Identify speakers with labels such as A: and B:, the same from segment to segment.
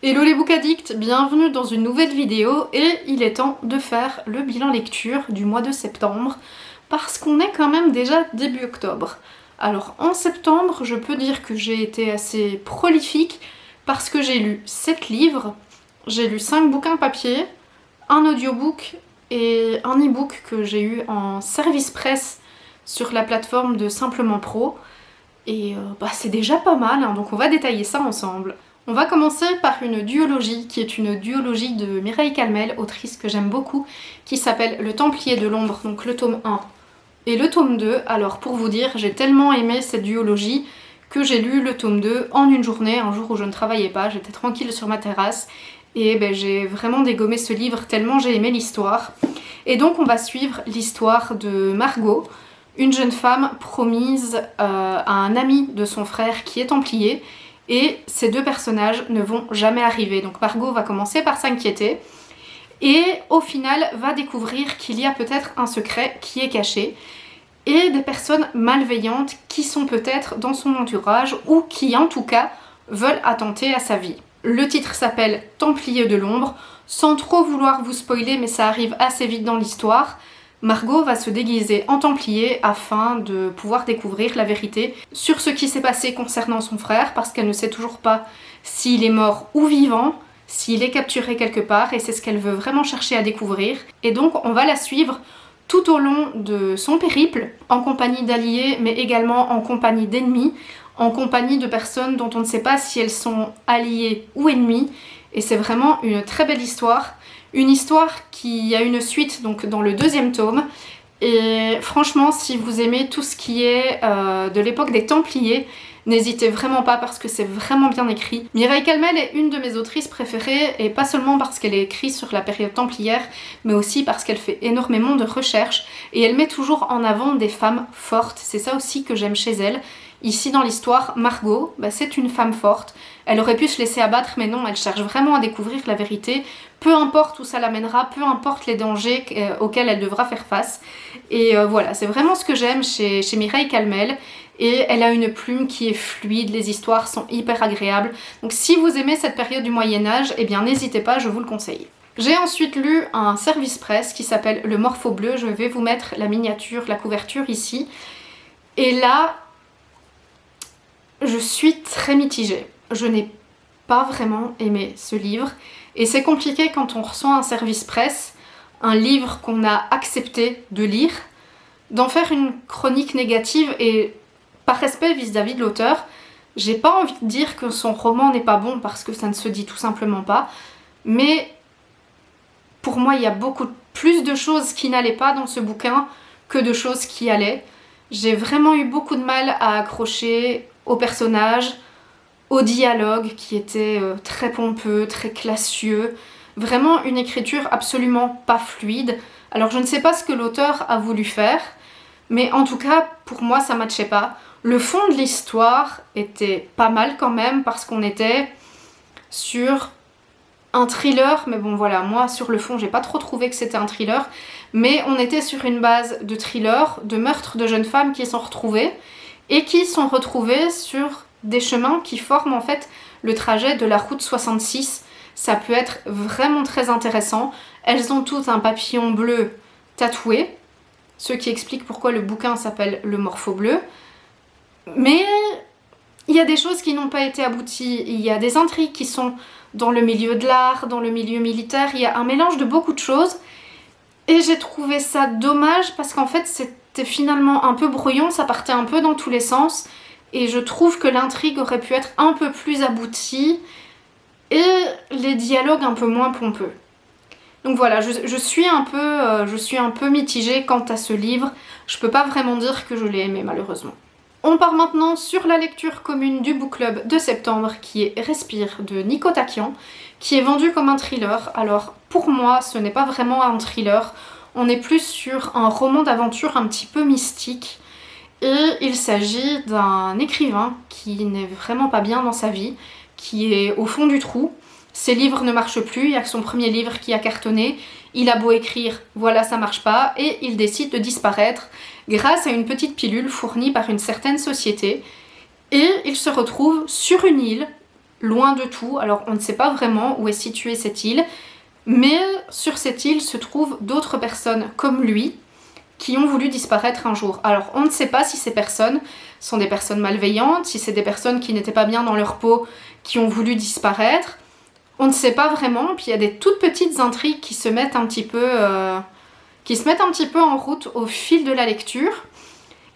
A: Hello les book addicts, bienvenue dans une nouvelle vidéo et il est temps de faire le bilan lecture du mois de septembre parce qu'on est quand même déjà début octobre. Alors en septembre, je peux dire que j'ai été assez prolifique parce que j'ai lu 7 livres, j'ai lu 5 bouquins papier, un audiobook et un e-book que j'ai eu en service presse sur la plateforme de Simplement Pro. Et c'est déjà pas mal, hein, donc on va détailler ça ensemble. On va commencer par une duologie, qui est une duologie de Mireille Calmel, autrice que j'aime beaucoup, qui s'appelle Le Templier de l'Ombre, donc le tome 1 et le tome 2. Alors pour vous dire, j'ai tellement aimé cette duologie que j'ai lu le tome 2 en une journée, un jour où je ne travaillais pas, j'étais tranquille sur ma terrasse, et j'ai vraiment dégommé ce livre tellement j'ai aimé l'histoire. Et donc on va suivre l'histoire de Margot, une jeune femme promise à un ami de son frère qui est templier, et ces deux personnages ne vont jamais arriver. Donc Margot va commencer par s'inquiéter et au final va découvrir qu'il y a peut-être un secret qui est caché et des personnes malveillantes qui sont peut-être dans son entourage ou qui en tout cas veulent attenter à sa vie. Le titre s'appelle Templier de l'Ombre, sans trop vouloir vous spoiler mais ça arrive assez vite dans l'histoire. Margot va se déguiser en templier afin de pouvoir découvrir la vérité sur ce qui s'est passé concernant son frère parce qu'elle ne sait toujours pas s'il est mort ou vivant, s'il est capturé quelque part et c'est ce qu'elle veut vraiment chercher à découvrir. Et donc on va la suivre tout au long de son périple en compagnie d'alliés mais également en compagnie d'ennemis, en compagnie de personnes dont on ne sait pas si elles sont alliées ou ennemies et c'est vraiment une très belle histoire. Une histoire qui a une suite donc dans le deuxième tome et franchement si vous aimez tout ce qui est de l'époque des Templiers, n'hésitez vraiment pas parce que c'est vraiment bien écrit. Mireille Calmel est une de mes autrices préférées et pas seulement parce qu'elle est écrite sur la période templière mais aussi parce qu'elle fait énormément de recherches et elle met toujours en avant des femmes fortes, c'est ça aussi que j'aime chez elle. Ici dans l'histoire, Margot, c'est une femme forte. Elle aurait pu se laisser abattre, mais non, elle cherche vraiment à découvrir la vérité, peu importe où ça l'amènera, peu importe les dangers auxquels elle devra faire face. Et voilà, c'est vraiment ce que j'aime chez Mireille Calmel. Et elle a une plume qui est fluide, les histoires sont hyper agréables. Donc si vous aimez cette période du Moyen-Âge, eh bien n'hésitez pas, je vous le conseille. J'ai ensuite lu un service presse qui s'appelle Le Morpho Bleu. Je vais vous mettre la miniature, la couverture ici. Et là, je suis très mitigée. Je n'ai pas vraiment aimé ce livre et c'est compliqué quand on reçoit un service presse, un livre qu'on a accepté de lire, d'en faire une chronique négative et par respect vis-à-vis de l'auteur, j'ai pas envie de dire que son roman n'est pas bon parce que ça ne se dit tout simplement pas, mais pour moi il y a beaucoup plus de choses qui n'allaient pas dans ce bouquin que de choses qui allaient. J'ai vraiment eu beaucoup de mal à accrocher aux personnages, au dialogue qui était très pompeux, très classieux, vraiment une écriture absolument pas fluide. Alors je ne sais pas ce que l'auteur a voulu faire, mais en tout cas pour moi ça matchait pas. Le fond de l'histoire était pas mal quand même parce qu'on était sur un thriller, mais bon voilà, moi sur le fond j'ai pas trop trouvé que c'était un thriller, mais on était sur une base de thriller, de meurtres de jeunes femmes qui sont retrouvées et qui sont retrouvées sur des chemins qui forment en fait le trajet de la route 66. Ça peut être vraiment très intéressant. Elles ont toutes un papillon bleu tatoué, ce qui explique pourquoi le bouquin s'appelle Le Morpho Bleu. Mais il y a des choses qui n'ont pas été abouties, il y a des intrigues qui sont dans le milieu de l'art, dans le milieu militaire, il y a un mélange de beaucoup de choses. Et j'ai trouvé ça dommage parce qu'en fait c'était finalement un peu brouillon, ça partait un peu dans tous les sens. Et je trouve que l'intrigue aurait pu être un peu plus aboutie et les dialogues un peu moins pompeux. Donc voilà, je suis un peu mitigée quant à ce livre. Je peux pas vraiment dire que je l'ai aimé malheureusement. On part maintenant sur la lecture commune du book club de septembre qui est Respire de Nico Takian, qui est vendu comme un thriller. Alors pour moi ce n'est pas vraiment un thriller, on est plus sur un roman d'aventure un petit peu mystique. Et il s'agit d'un écrivain qui n'est vraiment pas bien dans sa vie, qui est au fond du trou. Ses livres ne marchent plus, il y a que son premier livre qui a cartonné. Il a beau écrire, voilà ça marche pas, et il décide de disparaître grâce à une petite pilule fournie par une certaine société. Et il se retrouve sur une île, loin de tout. Alors on ne sait pas vraiment où est située cette île, mais sur cette île se trouvent d'autres personnes comme lui qui ont voulu disparaître un jour. Alors on ne sait pas si ces personnes sont des personnes malveillantes, si c'est des personnes qui n'étaient pas bien dans leur peau, qui ont voulu disparaître. On ne sait pas vraiment, puis il y a des toutes petites intrigues qui se mettent un petit peu, en route au fil de la lecture.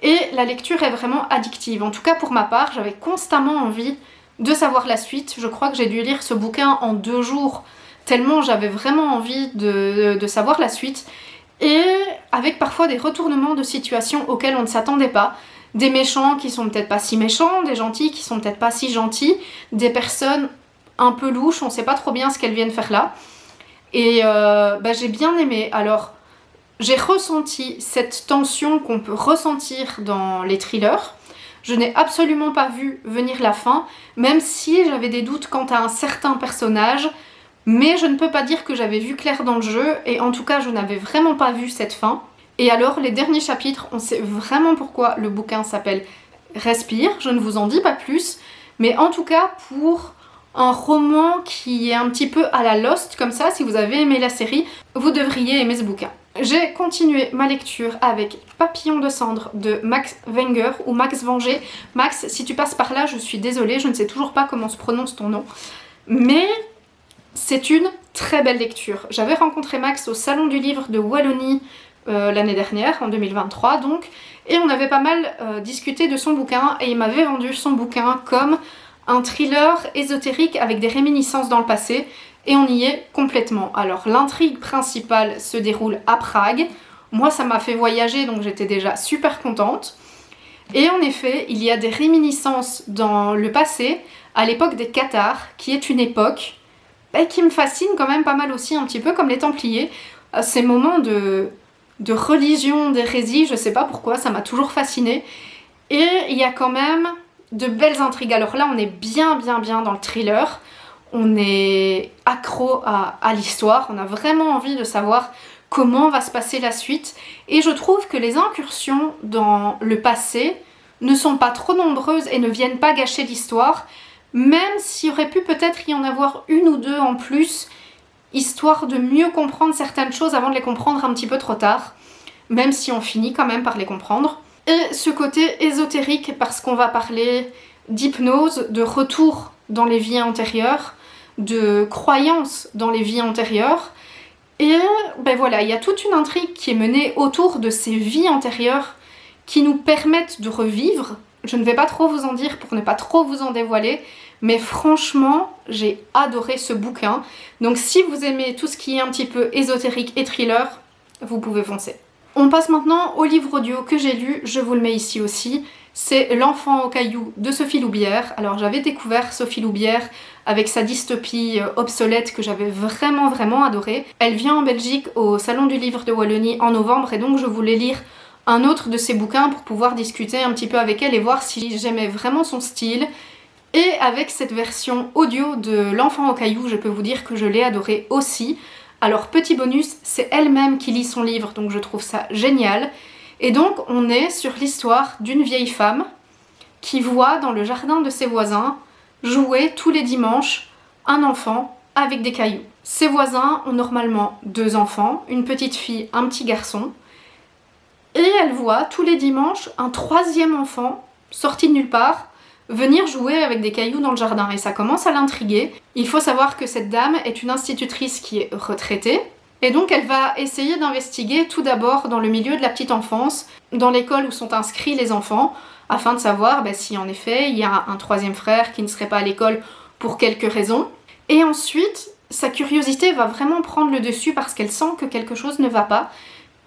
A: Et la lecture est vraiment addictive. En tout cas pour ma part, j'avais constamment envie de savoir la suite. Je crois que j'ai dû lire ce bouquin en 2 jours, tellement j'avais vraiment envie de savoir la suite. Et avec parfois des retournements de situation auxquels on ne s'attendait pas. Des méchants qui sont peut-être pas si méchants, des gentils qui sont peut-être pas si gentils, des personnes un peu louches, on sait pas trop bien ce qu'elles viennent faire là. Et j'ai bien aimé. Alors, j'ai ressenti cette tension qu'on peut ressentir dans les thrillers. Je n'ai absolument pas vu venir la fin, même si j'avais des doutes quant à un certain personnage. Mais je ne peux pas dire que j'avais vu clair dans le jeu, et en tout cas je n'avais vraiment pas vu cette fin. Et alors les derniers chapitres, on sait vraiment pourquoi le bouquin s'appelle Respire, je ne vous en dis pas plus, mais en tout cas pour un roman qui est un petit peu à la Lost comme ça, si vous avez aimé la série, vous devriez aimer ce bouquin. J'ai continué ma lecture avec Papillon de cendre de Max Wenger ou Max Venger. Max, si tu passes par là, je suis désolée, je ne sais toujours pas comment se prononce ton nom, mais c'est une très belle lecture. J'avais rencontré Max au Salon du Livre de Wallonie l'année dernière, en 2023 donc, et on avait pas mal discuté de son bouquin, et il m'avait vendu son bouquin comme un thriller ésotérique avec des réminiscences dans le passé, et on y est complètement. Alors l'intrigue principale se déroule à Prague, moi ça m'a fait voyager donc j'étais déjà super contente, et en effet il y a des réminiscences dans le passé, à l'époque des Cathares, qui est une époque qui me fascine quand même pas mal aussi, un petit peu comme les Templiers. Ces moments de religion, d'hérésie, je sais pas pourquoi, ça m'a toujours fascinée. Et il y a quand même de belles intrigues. Alors là, on est bien dans le thriller. On est accro à l'histoire. On a vraiment envie de savoir comment va se passer la suite. Et je trouve que les incursions dans le passé ne sont pas trop nombreuses et ne viennent pas gâcher l'histoire. Même s'il aurait pu peut-être y en avoir 1 ou 2 en plus, histoire de mieux comprendre certaines choses avant de les comprendre un petit peu trop tard, même si on finit quand même par les comprendre. Et ce côté ésotérique, parce qu'on va parler d'hypnose, de retour dans les vies antérieures, de croyances dans les vies antérieures, et voilà, il y a toute une intrigue qui est menée autour de ces vies antérieures qui nous permettent de revivre. Je ne vais pas trop vous en dire pour ne pas trop vous en dévoiler, mais franchement, j'ai adoré ce bouquin. Donc si vous aimez tout ce qui est un petit peu ésotérique et thriller, vous pouvez foncer. On passe maintenant au livre audio que j'ai lu, je vous le mets ici aussi. C'est L'enfant au caillou de Sophie Loubière. Alors j'avais découvert Sophie Loubière avec sa dystopie obsolète que j'avais vraiment adoré. Elle vient en Belgique au Salon du Livre de Wallonie en novembre, et donc je voulais lire un autre de ses bouquins pour pouvoir discuter un petit peu avec elle et voir si j'aimais vraiment son style. Et avec cette version audio de L'enfant au caillou, je peux vous dire que je l'ai adoré aussi. Alors petit bonus, c'est elle-même qui lit son livre, donc je trouve ça génial. Et donc on est sur l'histoire d'une vieille femme qui voit dans le jardin de ses voisins jouer tous les dimanches un enfant avec des cailloux. Ses voisins ont normalement 2 enfants, une petite fille, un petit garçon. Et elle voit tous les dimanches un 3e enfant, sorti de nulle part, venir jouer avec des cailloux dans le jardin. Et ça commence à l'intriguer. Il faut savoir que cette dame est une institutrice qui est retraitée. Et donc elle va essayer d'investiguer tout d'abord dans le milieu de la petite enfance, dans l'école où sont inscrits les enfants, afin de savoir si en effet il y a un 3e frère qui ne serait pas à l'école pour quelques raisons. Et ensuite, sa curiosité va vraiment prendre le dessus parce qu'elle sent que quelque chose ne va pas.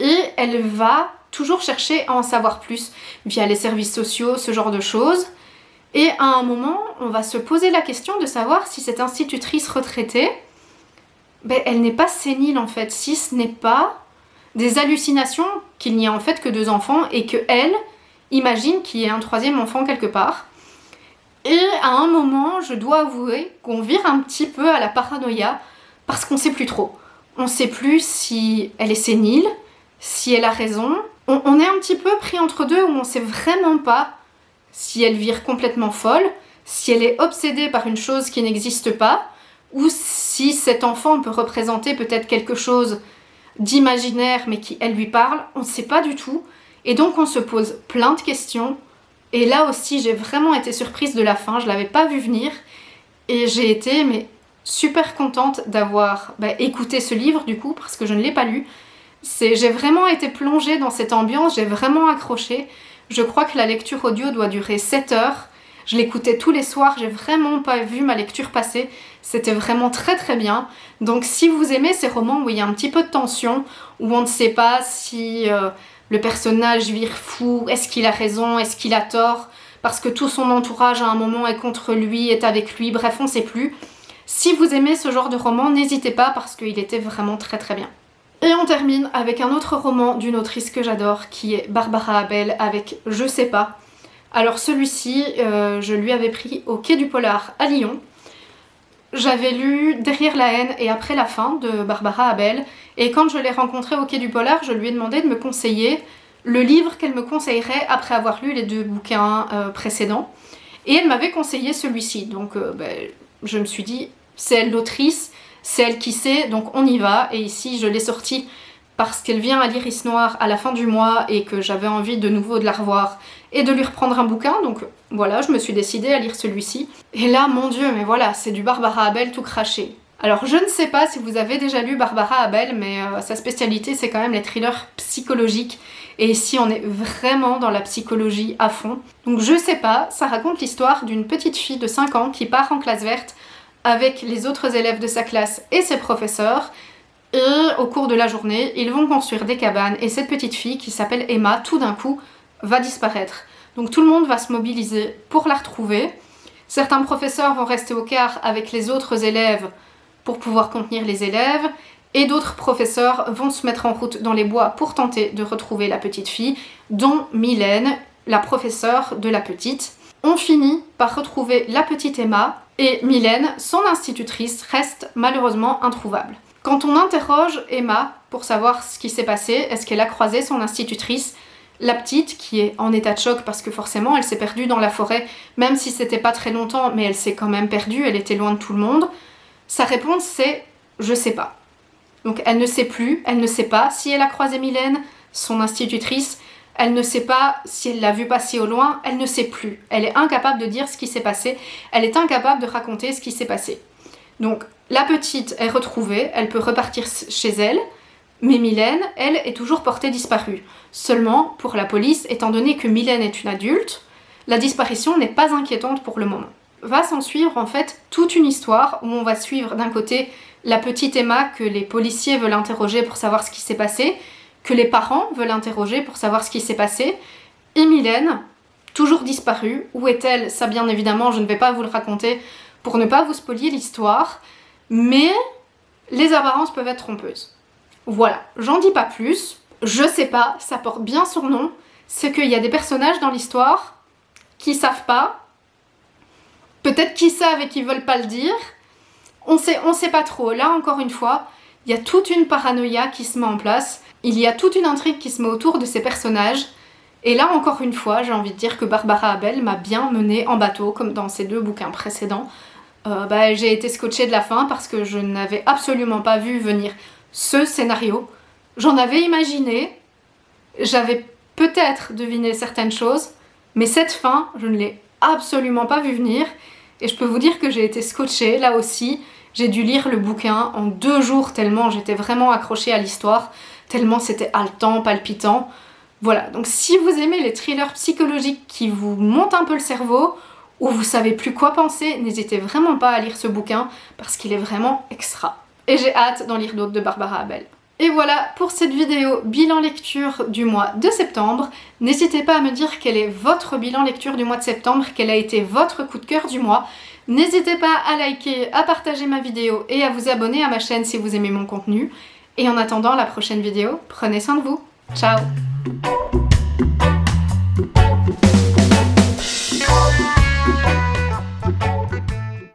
A: Et elle va toujours chercher à en savoir plus via les services sociaux, ce genre de choses. Et à un moment, on va se poser la question de savoir si cette institutrice retraitée, elle n'est pas sénile en fait, si ce n'est pas des hallucinations qu'il n'y a en fait que 2 enfants et qu'elle imagine qu'il y ait un 3e enfant quelque part. Et à un moment, je dois avouer qu'on vire un petit peu à la paranoïa parce qu'on sait plus trop. On sait plus si elle est sénile, si elle a raison. On est un petit peu pris entre deux où on sait vraiment pas si elle vire complètement folle, si elle est obsédée par une chose qui n'existe pas, ou si cet enfant peut représenter peut-être quelque chose d'imaginaire mais qui, elle lui parle, on ne sait pas du tout. Et donc on se pose plein de questions. Et là aussi, j'ai vraiment été surprise de la fin, je l'avais pas vu venir. Et j'ai été super contente d'avoir écouté ce livre du coup, parce que je ne l'ai pas lu. J'ai vraiment été plongée dans cette ambiance, j'ai vraiment accroché. Je crois que la lecture audio doit durer 7 heures. Je l'écoutais tous les soirs, j'ai vraiment pas vu ma lecture passer. C'était vraiment très très bien. Donc si vous aimez ces romans où il y a un petit peu de tension, où on ne sait pas si le personnage vire fou, est-ce qu'il a raison, est-ce qu'il a tort, parce que tout son entourage à un moment est contre lui, est avec lui, bref on sait plus. Si vous aimez ce genre de roman, n'hésitez pas parce qu'il était vraiment très très bien. Et on termine avec un autre roman d'une autrice que j'adore, qui est Barbara Abel avec Je sais pas. Alors celui-ci, je lui avais pris au Quai du Polar à Lyon. J'avais lu Derrière la haine et après la fin de Barbara Abel, et quand je l'ai rencontrée au Quai du Polar, je lui ai demandé de me conseiller le livre qu'elle me conseillerait après avoir lu les 2 bouquins précédents. Et elle m'avait conseillé celui-ci, donc je me suis dit, c'est elle l'autrice, c'est elle qui sait, donc on y va. Et ici je l'ai sorti parce qu'elle vient à l'Iris Noir à la fin du mois et que j'avais envie de nouveau de la revoir et de lui reprendre un bouquin, donc voilà, je me suis décidée à lire celui-ci. Et là, mon dieu, mais voilà, c'est du Barbara Abel tout craché. Alors je ne sais pas si vous avez déjà lu Barbara Abel, mais sa spécialité c'est quand même les thrillers psychologiques. Et ici on est vraiment dans la psychologie à fond. Donc je sais pas, ça raconte l'histoire d'une petite fille de 5 ans qui part en classe verte avec les autres élèves de sa classe et ses professeurs. Et au cours de la journée, ils vont construire des cabanes et cette petite fille qui s'appelle Emma, tout d'un coup, va disparaître. Donc tout le monde va se mobiliser pour la retrouver. Certains professeurs vont rester au quart avec les autres élèves pour pouvoir contenir les élèves. Et d'autres professeurs vont se mettre en route dans les bois pour tenter de retrouver la petite fille, dont Mylène, la professeure de la petite. On finit par retrouver la petite Emma et Mylène, son institutrice, reste malheureusement introuvable. Quand on interroge Emma pour savoir ce qui s'est passé, est-ce qu'elle a croisé son institutrice, la petite, qui est en état de choc parce que forcément elle s'est perdue dans la forêt, même si c'était pas très longtemps, mais elle s'est quand même perdue, elle était loin de tout le monde, sa réponse c'est « je sais pas ». Donc elle ne sait plus, elle ne sait pas si elle a croisé Mylène, son institutrice, elle ne sait pas si elle l'a vue passer au loin, elle ne sait plus. Elle est incapable de dire ce qui s'est passé, elle est incapable de raconter ce qui s'est passé. Donc la petite est retrouvée, elle peut repartir chez elle, mais Mylène, elle, est toujours portée disparue. Seulement, pour la police, étant donné que Mylène est une adulte, la disparition n'est pas inquiétante pour le moment. Va s'en suivre en fait toute une histoire où on va suivre d'un côté la petite Emma que les policiers veulent interroger pour savoir ce qui s'est passé, que les parents veulent interroger pour savoir ce qui s'est passé, et Mylène, toujours disparue. Où est-elle? Ça bien évidemment, je ne vais pas vous le raconter pour ne pas vous spolier l'histoire, mais les apparences peuvent être trompeuses. Voilà, j'en dis pas plus, je sais pas, ça porte bien son nom, c'est qu'il y a des personnages dans l'histoire qui savent pas, peut-être qu'ils savent et qu'ils veulent pas le dire, on sait pas trop. Là encore une fois, il y a toute une paranoïa qui se met en place, il y a toute une intrigue qui se met autour de ces personnages, et là encore une fois, j'ai envie de dire que Barbara Abel m'a bien menée en bateau, comme dans ces 2 bouquins précédents. J'ai été scotchée de la fin parce que je n'avais absolument pas vu venir ce scénario. J'en avais imaginé, j'avais peut-être deviné certaines choses, mais cette fin, je ne l'ai absolument pas vu venir, et je peux vous dire que j'ai été scotchée, là aussi. J'ai dû lire le bouquin en 2 jours tellement j'étais vraiment accrochée à l'histoire, tellement c'était haletant, palpitant. Voilà, donc si vous aimez les thrillers psychologiques qui vous montent un peu le cerveau, ou vous savez plus quoi penser, n'hésitez vraiment pas à lire ce bouquin, parce qu'il est vraiment extra. Et j'ai hâte d'en lire d'autres de Barbara Abel. Et voilà pour cette vidéo bilan lecture du mois de septembre. N'hésitez pas à me dire quel est votre bilan lecture du mois de septembre, quel a été votre coup de cœur du mois. N'hésitez pas à liker, à partager ma vidéo et à vous abonner à ma chaîne si vous aimez mon contenu. Et en attendant la prochaine vidéo, prenez soin de vous. Ciao!